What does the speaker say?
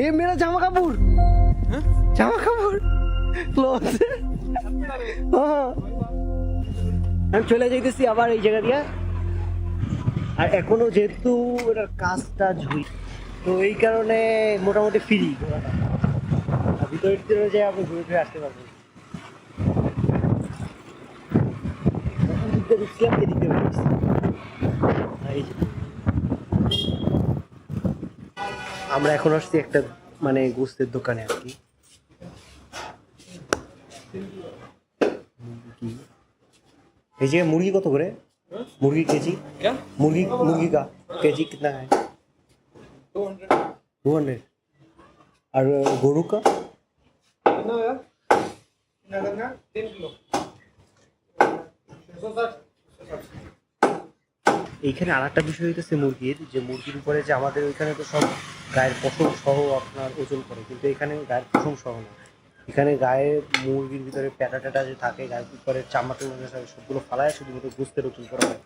ये मेरा জামা কাপড় জামা কাপড় ক্লোজ আমি চলে যাইতেছি আবার এই জায়গা দিয়ে। আর এখনো যেহেতু এটার কাজটা ঝুই, তো এই কারণে মোটামুটি ফ্রি আর ভিতরে ভিতরে যে আপনি ঘুরে ফিরে আসতে পারবেন। এদিকে পেরেছি। এই যে আমরা এখন আসছি একটা মানে গোস্তের দোকানে আর কি। এই যে মুরগি কত করে? मुर्गी केजी क्या मुर्गी का केजी कितना है? 200 और गोरू का कितना है कितना करना 3 किलो 160 এইখানে আরেকটা বিষয় হইতেছে মুরগির, যে মুরগির উপরে যে আমাদের ওইখানে তো সব গায়ের পশম সহ আপনার ওজন করে, কিন্তু এখানে গায়ের পশম সহ না। এখানে গায়ে মুরগির ভিতরে প্যাটা ট্যাটা যে থাকে গায়ের উপরে চামড়া টামড়া সবগুলো ফালায় শুধুমাত্র গোস্তের ওজন করা হয়।